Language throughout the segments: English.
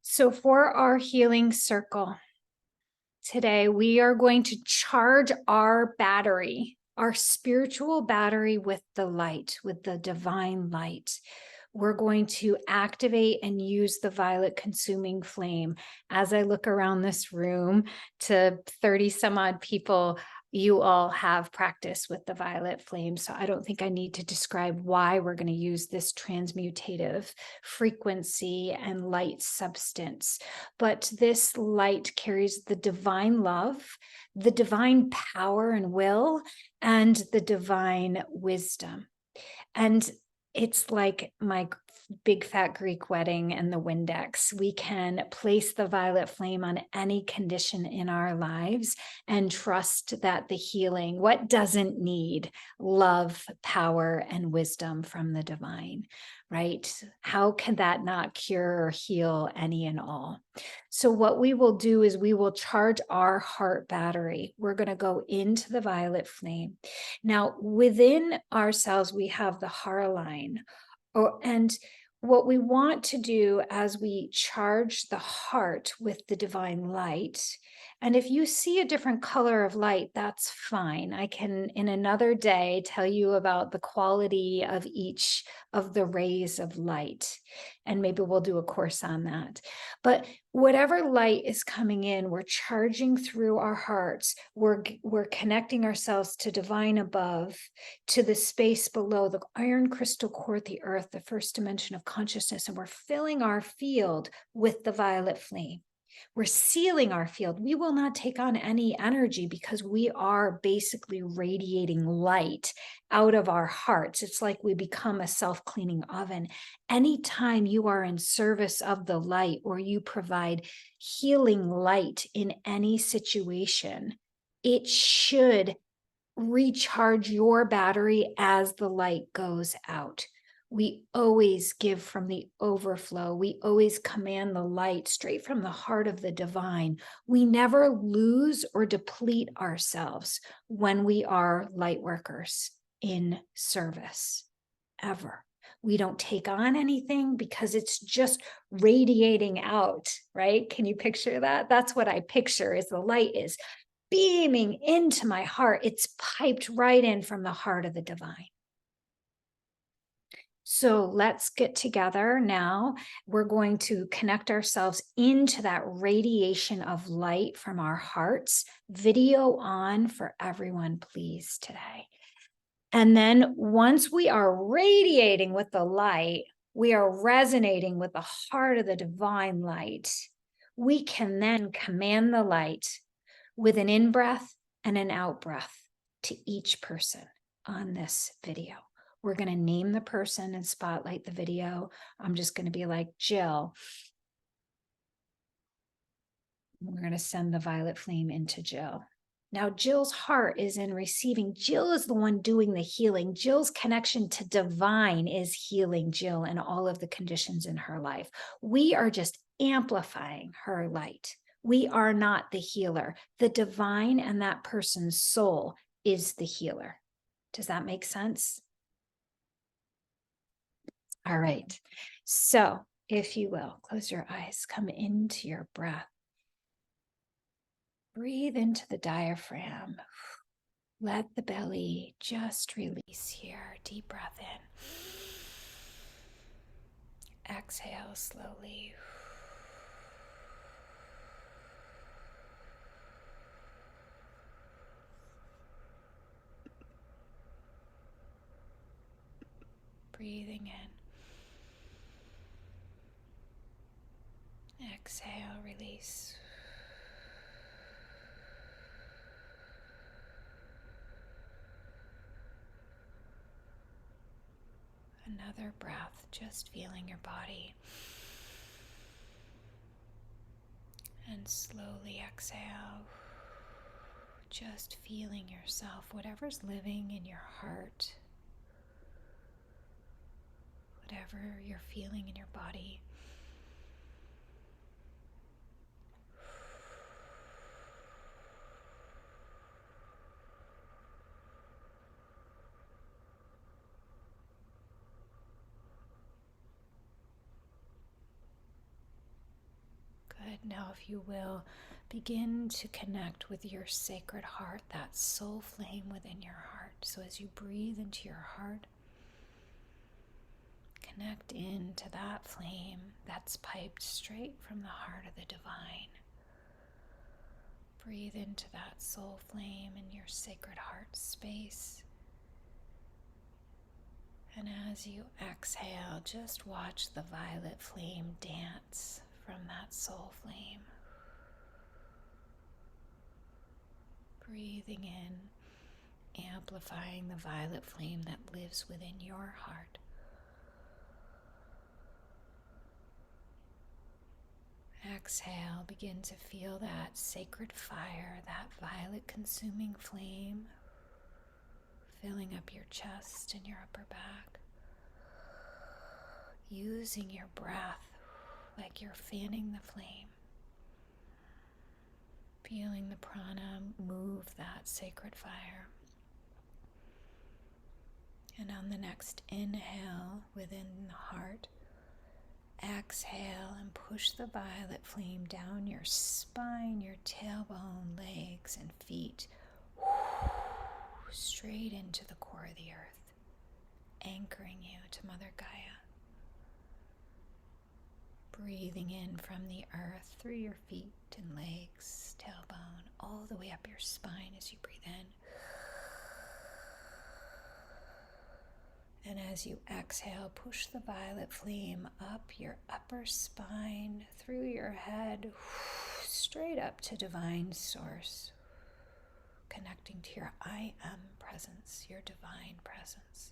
So, for our healing circle today, we are going to charge our battery, our spiritual battery, with the light, with the divine light. We're going to activate and use the violet consuming flame. As I look around this room to 30 some odd people, you all have practice with the violet flame. So I don't think I need to describe why we're going to use this transmutative frequency and light substance. But this light carries the divine love, the divine power and will, and the divine wisdom. And it's like my big fat Greek wedding and the Windex. We can place the violet flame on any condition in our lives and trust that the healing, what doesn't need love, power, and wisdom from the divine, right? How can that not cure or heal any and all? So what we will do is we will charge our heart battery. We're going to go into the violet flame. Now, within ourselves, we have the heart line. And what we want to do as we charge the heart with the divine light, and if you see a different color of light, that's fine. I can, in another day, tell you about the quality of each of the rays of light. And maybe we'll do a course on that. But whatever light is coming in, we're charging through our hearts. We're connecting ourselves to divine above, to the space below, the iron crystal core, the earth, the first dimension of consciousness. And we're filling our field with the violet flame. We're sealing our field. We will not take on any energy because we are basically radiating light out of our hearts. It's like we become a self-cleaning oven. Anytime you are in service of the light or you provide healing light in any situation, it should recharge your battery as the light goes out. We always give from the overflow. We always command the light straight from the heart of the divine. We never lose or deplete ourselves when we are light workers in service, ever. We don't take on anything because it's just radiating out, right? Can you picture that? That's what I picture, is the light is beaming into my heart. It's piped right in from the heart of the divine. So let's get together now. We're going to connect ourselves into that radiation of light from our hearts. Video on for everyone, please, today. And then once we are radiating with the light, we are resonating with the heart of the divine light. We can then command the light with an in-breath and an out-breath to each person on this video. We're going to name the person and spotlight the video. I'm just going to be like, Jill. We're going to send the violet flame into Jill. Now, Jill's heart is in receiving. Jill is the one doing the healing. Jill's connection to divine is healing Jill and all of the conditions in her life. We are just amplifying her light. We are not the healer. The divine and that person's soul is the healer. Does that make sense? All right. So if you will, close your eyes, come into your breath. Breathe into the diaphragm. Let the belly just release here. Deep breath in. Exhale slowly. Breathing in. Exhale, release. Another breath, just feeling your body. And slowly exhale, just feeling yourself, whatever's living in your heart, whatever you're feeling in your body. Now, if you will, begin to connect with your sacred heart, that soul flame within your heart. So as you breathe into your heart, connect into that flame that's piped straight from the heart of the divine. Breathe into that soul flame in your sacred heart space. And as you exhale, just watch the violet flame dance from that soul flame. Breathing in, amplifying the violet flame that lives within your heart. Exhale, begin to feel that sacred fire, that violet consuming flame filling up your chest and your upper back. Using your breath like you're fanning the flame. Feeling the prana move that sacred fire. And on the next inhale within the heart, exhale and push the violet flame down your spine, your tailbone, legs, and feet, straight into the core of the earth, anchoring you to Mother Gaia. Breathing in from the earth through your feet and legs, tailbone, all the way up your spine as you breathe in. And as you exhale, push the violet flame up your upper spine, through your head, straight up to divine source, connecting to your I am presence, your divine presence.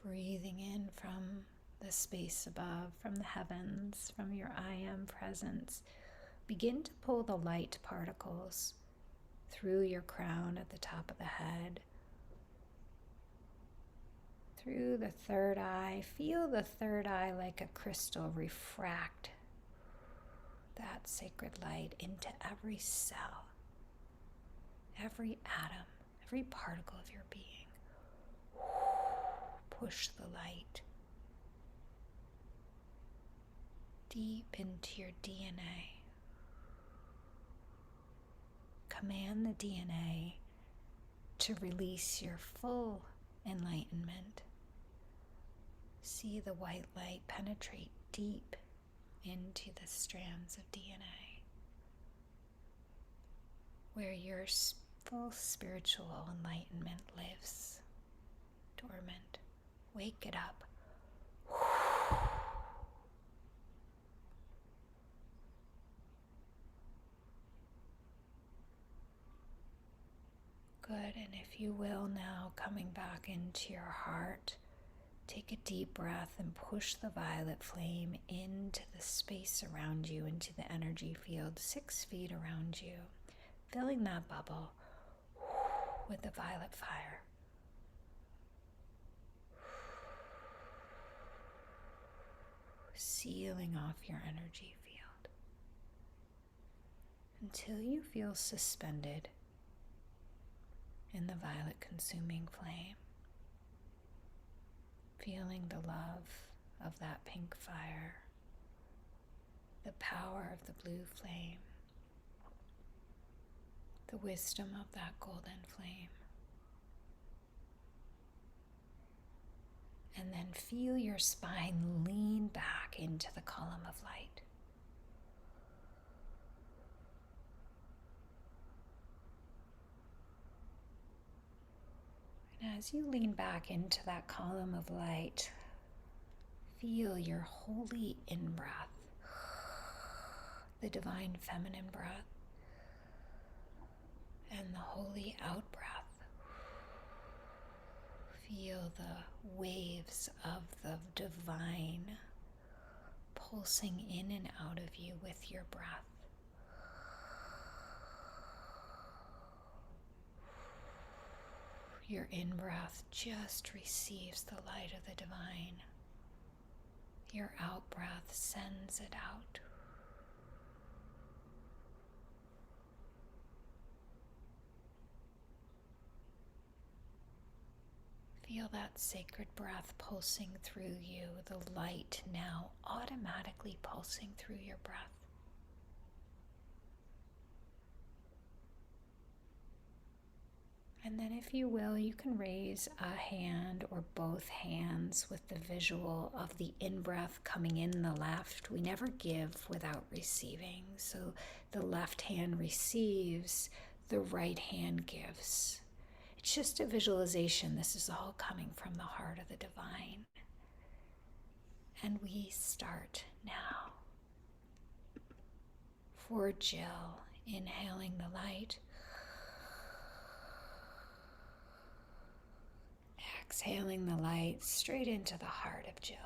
Breathing in from the space above, from the heavens, from your I am presence. Begin to pull the light particles through your crown at the top of the head, through the third eye. Feel the third eye like a crystal refract that sacred light into every cell, every atom, every particle of your being. Push the light deep into your DNA. Command the DNA to release your full enlightenment. See the white light penetrate deep into the strands of DNA, where your full spiritual enlightenment lives, dormant. Wake it up. Good, and if you will now, coming back into your heart, take a deep breath and push the violet flame into the space around you, into the energy field 6 feet around you, filling that bubble with the violet fire. Sealing off your energy field until you feel suspended in the violet consuming flame, feeling the love of that pink fire, the power of the blue flame, the wisdom of that golden flame. And then feel your spine lean back into the column of light. And as you lean back into that column of light, feel your holy in-breath, the divine feminine breath, and the holy out-breath. Feel the waves of the divine pulsing in and out of you with your breath. Your in-breath just receives the light of the divine. Your out-breath sends it out. Feel that sacred breath pulsing through you, the light now automatically pulsing through your breath. And then if you will, you can raise a hand or both hands with the visual of the in-breath coming in the left. We never give without receiving. So the left hand receives, the right hand gives. It's just a visualization. This is all coming from the heart of the divine. And we start now. For Jill, inhaling the light. Exhaling the light straight into the heart of Jill.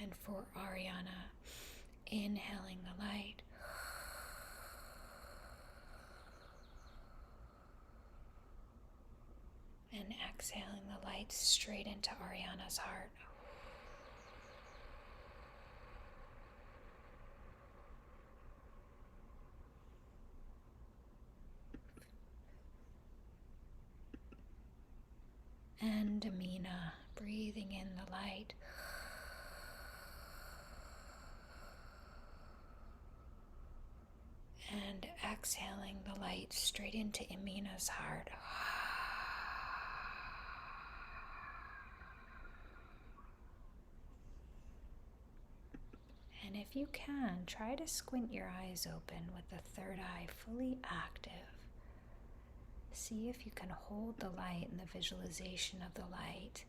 And for Ariana, inhaling the light. And exhaling the light straight into Ariana's heart. And Amina, breathing in the light. And exhaling the light straight into Amina's heart. And if you can, try to squint your eyes open with the third eye fully active. See if you can hold the light and the visualization of the light.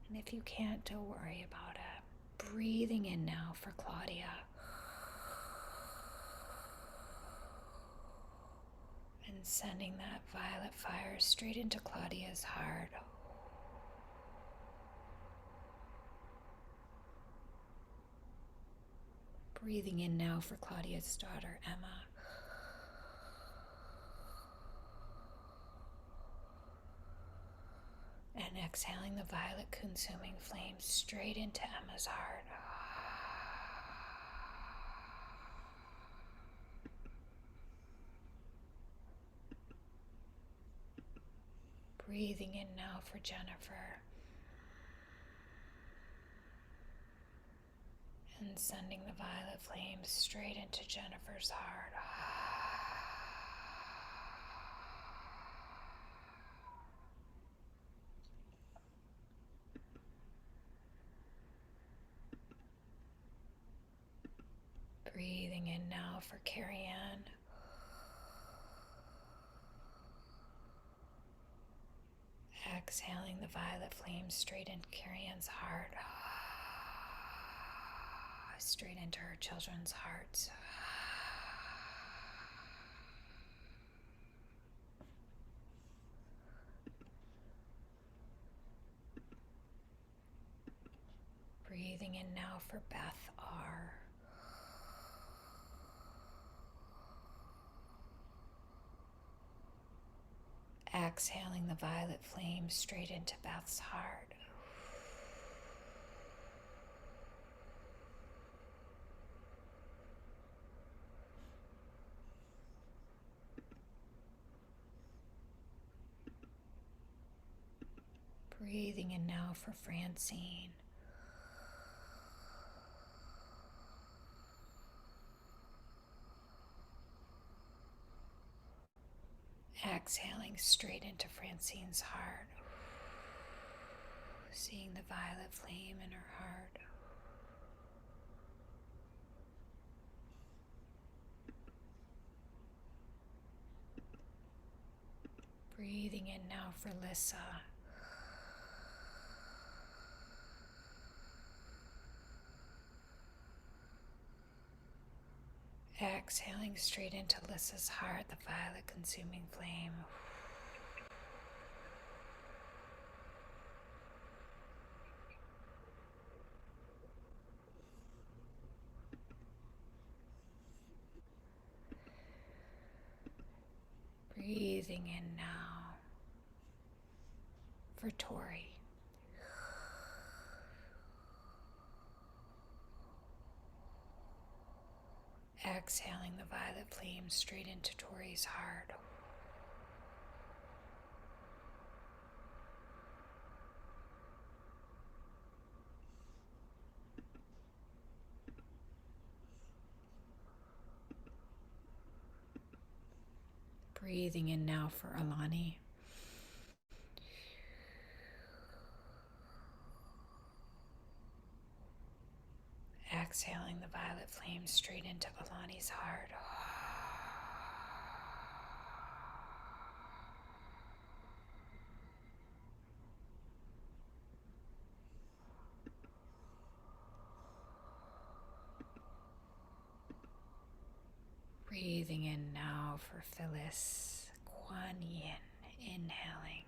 And if you can't, don't worry about it. Breathing in now for Claudia. And sending that violet fire straight into Claudia's heart. Breathing in now for Claudia's daughter, Emma. And exhaling the violet consuming flame straight into Emma's heart. Breathing in now for Jennifer. And sending the violet flame straight into Jennifer's heart. Breathing in now for Carrie Ann. Exhaling the violet flame straight into Carrie Ann's heart. Straight into her children's hearts. Breathing in now for Beth R. Exhaling the violet flame straight into Beth's heart. Breathing in now for Francine. Exhaling straight into Francine's heart. Seeing the violet flame in her heart. Breathing in now for Lissa. Exhaling straight into Lissa's heart, the violet consuming flame. Breathing in now for Tori. Exhaling the violet flame straight into Tori's heart. Breathing in now for Alani. Exhaling the violet flame straight into Alani's heart. Breathing in now for Phyllis, Kuan Yin, inhaling.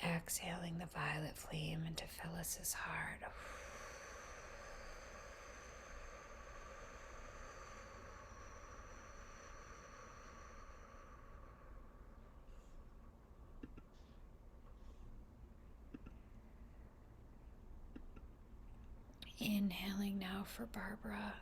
Exhaling the violet flame into Phyllis's heart. Inhaling now for Barbara.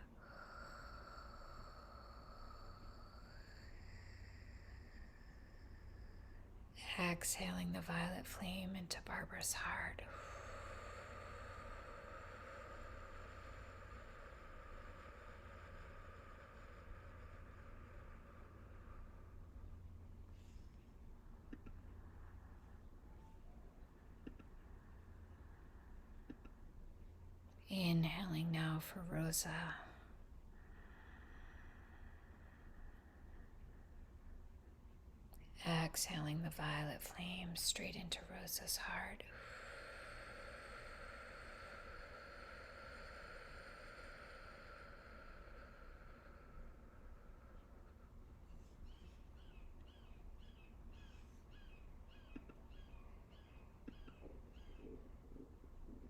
Exhaling the violet flame into Barbara's heart. Inhaling now for Rosa. Exhaling the violet flame straight into Rosa's heart.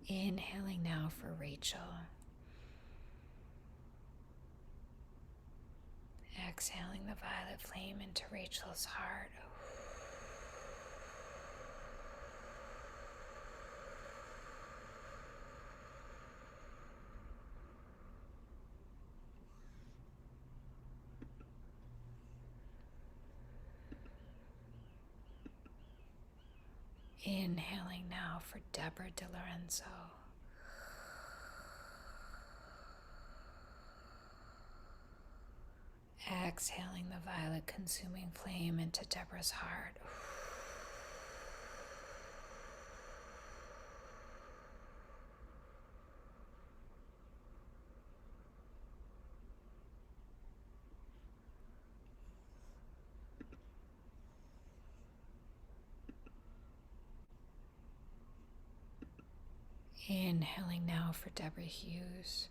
Inhaling now for Rachel. Exhaling the violet flame into Rachel's heart. Inhaling now for Deborah DiLorenzo. Exhaling the violet consuming flame into Deborah's heart. Inhaling now for Deborah Hughes.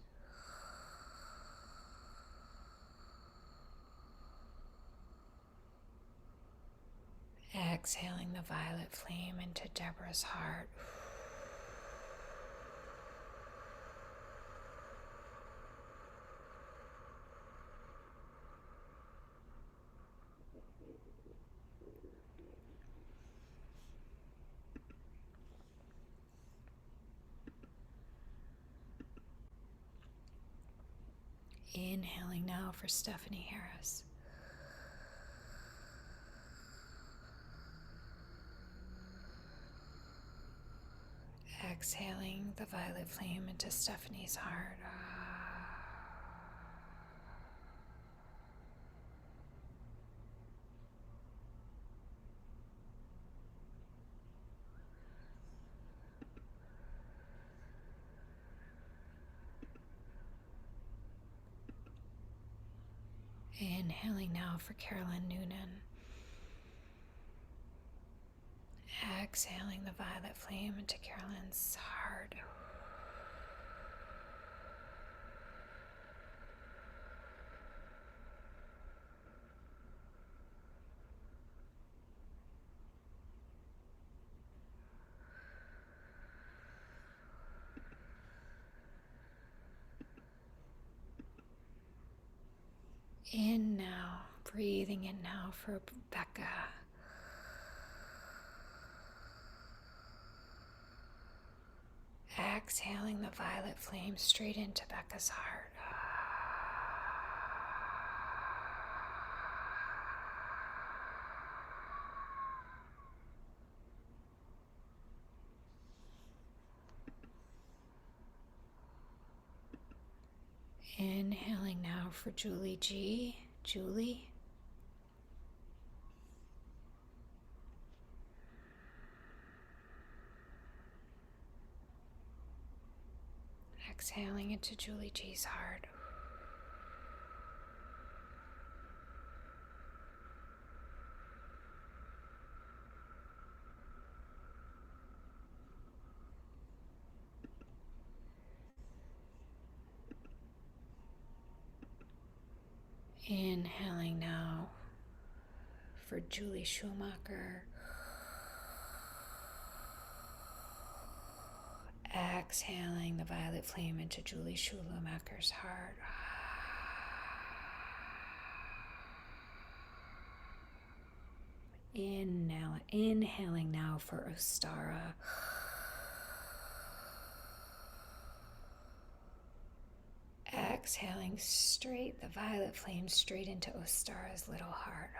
Exhaling the violet flame into Deborah's heart. Inhaling now for Stephanie Harris. Exhaling the violet flame into Stephanie's heart. Inhaling now for Carolyn Noonan. Exhaling the violet flame into Carolyn's heart. In now, breathing in now for Becca. Exhaling the violet flame straight into Becca's heart. Inhaling now for Julie G. Julie. Exhaling into Julie G's heart. Inhaling now for Julie Schumacher. Exhaling the violet flame into Julie Schumacher's heart. Inhaling now for Ostara. Exhaling straight the violet flame straight into Ostara's little heart.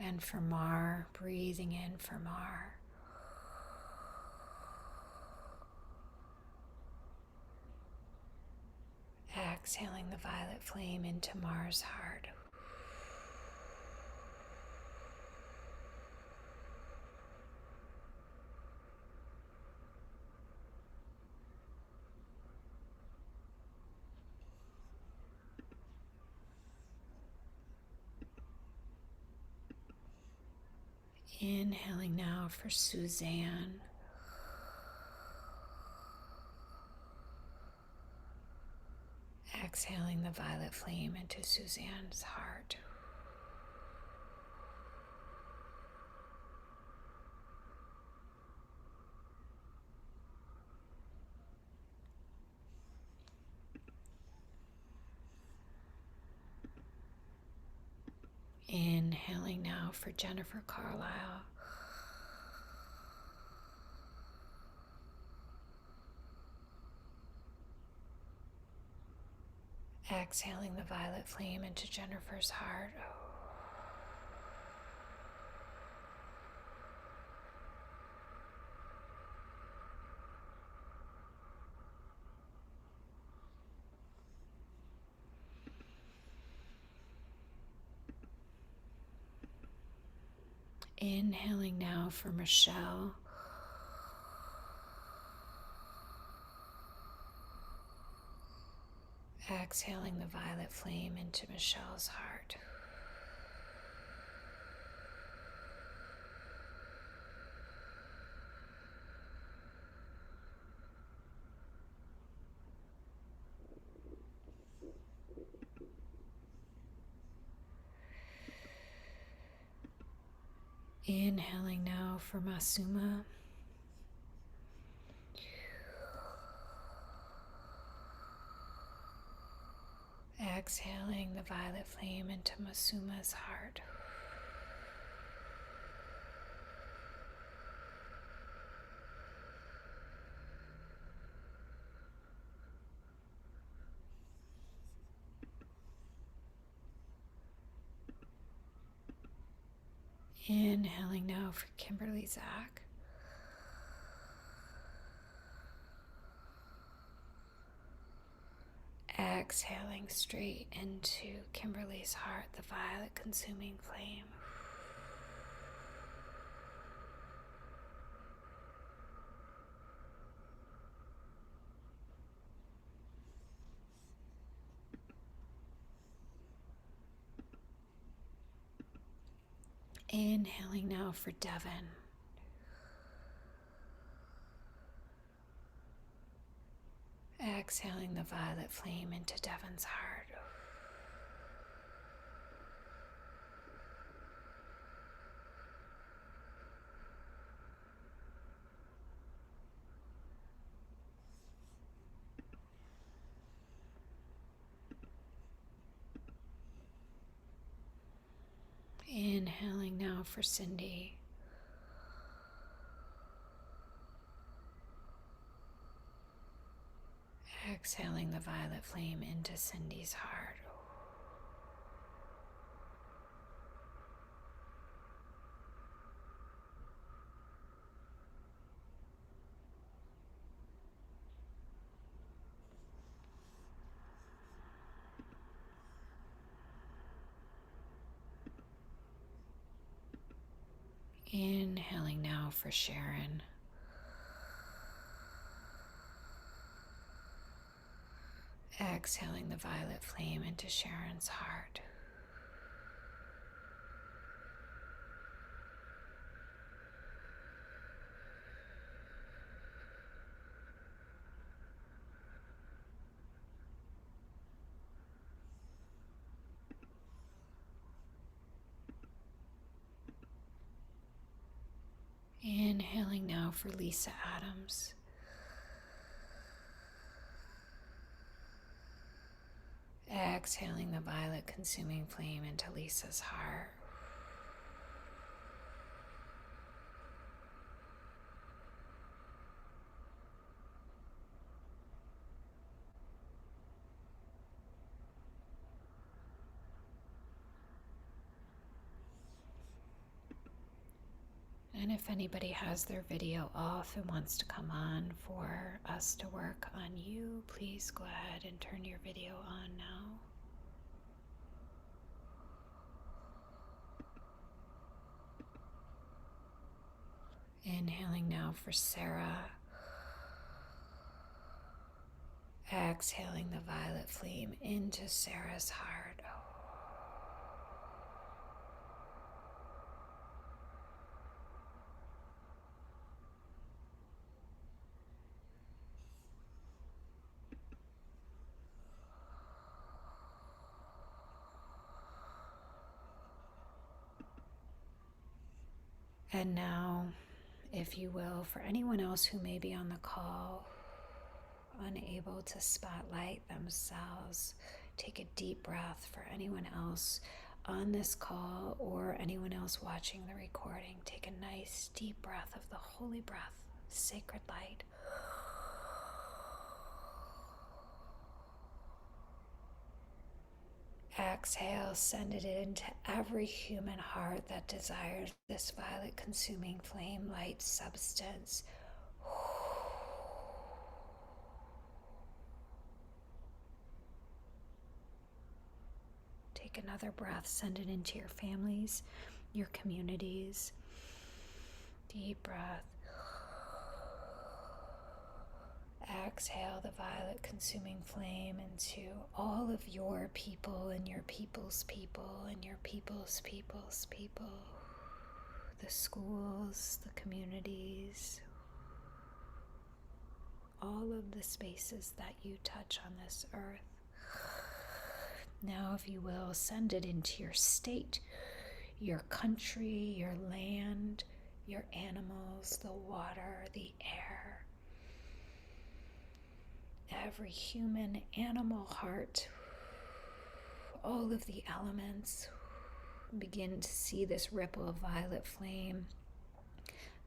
And for Mar, breathing in for Mar. Exhaling the violet flame into Mar's heart. Inhaling now for Suzanne. Exhaling the violet flame into Suzanne's heart. Inhaling now for Jennifer Carlisle. Exhaling the violet flame into Jennifer's heart. Inhaling now for Michelle. Exhaling the violet flame into Michelle's heart. Inhaling now for Masuma. Exhaling the violet flame into Masuma's heart. Inhaling now for Kimberly Zach. Exhaling straight into Kimberly's heart, the violet consuming flame. Inhaling now for Devon. Exhaling the violet flame into Devon's heart. Inhaling now for Cindy. Exhaling the violet flame into Cindy's heart. Inhaling now for Sharon. Exhaling the violet flame into Sharon's heart. Inhaling now for Lisa Adams. Exhaling the violet consuming flame into Lisa's heart. And if anybody has their video off and wants to come on for us to work on you, please go ahead and turn your video on now. Inhaling now for Sarah. Exhaling the violet flame into Sarah's heart. And now, if you will, for anyone else who may be on the call, unable to spotlight themselves, take a deep breath. For anyone else on this call or anyone else watching the recording, take a nice deep breath of the holy breath, sacred light. Exhale, send it into every human heart that desires this violet consuming flame light substance. Take another breath, send it into your families, your communities. Deep breath. Exhale the violet consuming flame into all of your people and your people's people and your people's people's people. The schools, the communities, all of the spaces that you touch on this earth. Now, if you will, send it into your state, your country, your land, your animals, the water, the air. Every human, animal heart, all of the elements. Begin to see this ripple of violet flame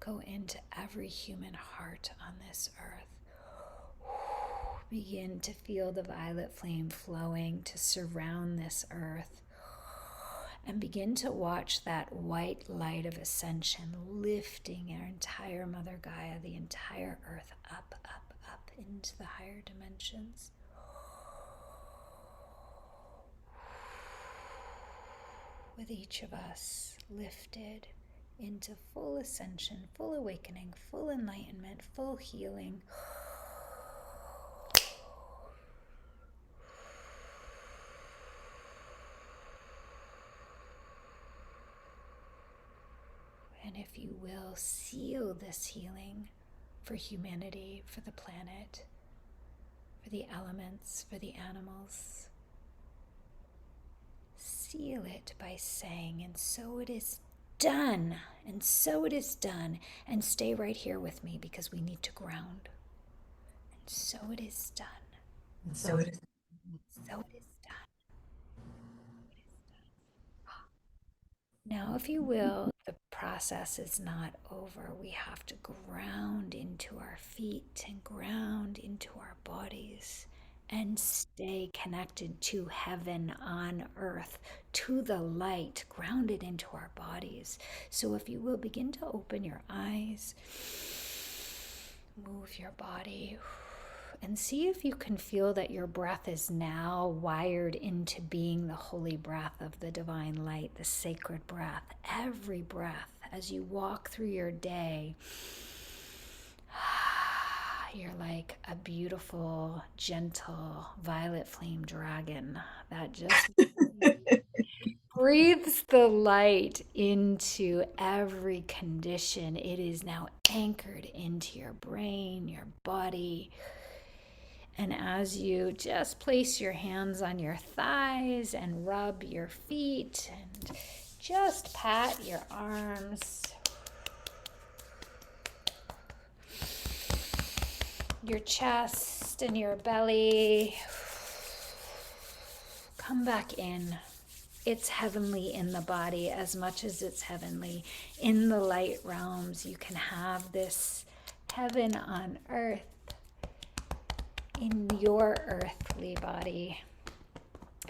go into every human heart on this earth. Begin to feel the violet flame flowing to surround this earth. And begin to watch that white light of ascension lifting our entire Mother Gaia, the entire earth, up, up, up into the higher dimensions. With each of us lifted into full ascension, full awakening, full enlightenment, full healing. And if you will, seal this healing for humanity, for the planet, for the elements, for the animals. Seal it by saying, and so it is done, and so it is done. And stay right here with me because we need to ground. And so it is done. And so it is. So it is done. Now, if you will, the process is not over. We have to ground into our feet and ground into our bodies and stay connected to heaven on earth, to the light, grounded into our bodies. So, if you will, begin to open your eyes, move your body, and see if you can feel that your breath is now wired into being the holy breath of the divine light, the sacred breath. Every breath as you walk through your day, you're like a beautiful, gentle, violet flame dragon that just breathes the light into every condition. It is now anchored into your brain, your body. And as you just place your hands on your thighs and rub your feet and just pat your arms, your chest and your belly, come back in. It's heavenly in the body as much as it's heavenly in the light realms. You can have this heaven on earth in your earthly body.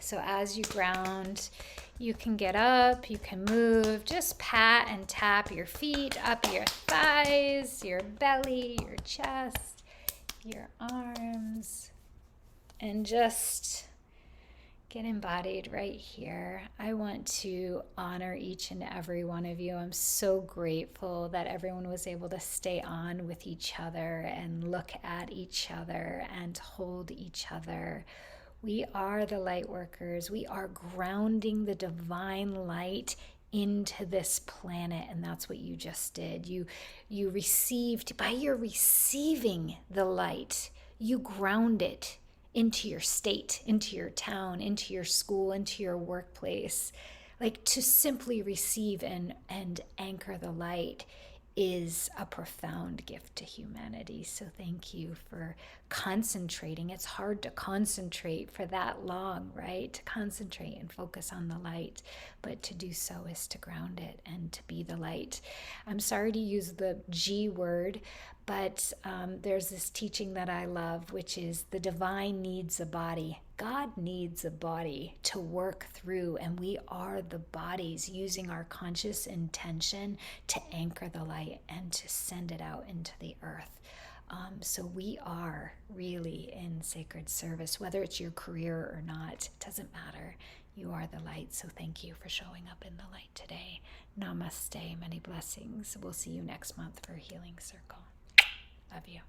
So as you ground, you can get up, you can move, just pat and tap your feet up your thighs, your belly, your chest, your arms, and just get embodied right here. I want to honor each and every one of you. I'm so grateful that everyone was able to stay on with each other and look at each other and hold each other. We are the light workers. We are grounding the divine light into this planet, and that's what you just did. You received, by your receiving the light, you ground it into your state, into your town, into your school, into your workplace. Like, to simply receive and anchor the light is a profound gift to humanity. So thank you for concentrating. It's hard to concentrate for that long, right? To concentrate and focus on the light, but to do so is to ground it and to be the light. I'm sorry to use the G word, but there's this teaching that I love, which is the divine needs a body. God needs a body to work through, and we are the bodies using our conscious intention to anchor the light and to send it out into the earth. So we are really in sacred service, whether it's your career or not, it doesn't matter. You are the light. So thank you for showing up in the light today. Namaste. Many blessings. We'll see you next month for Healing Circle. Love you.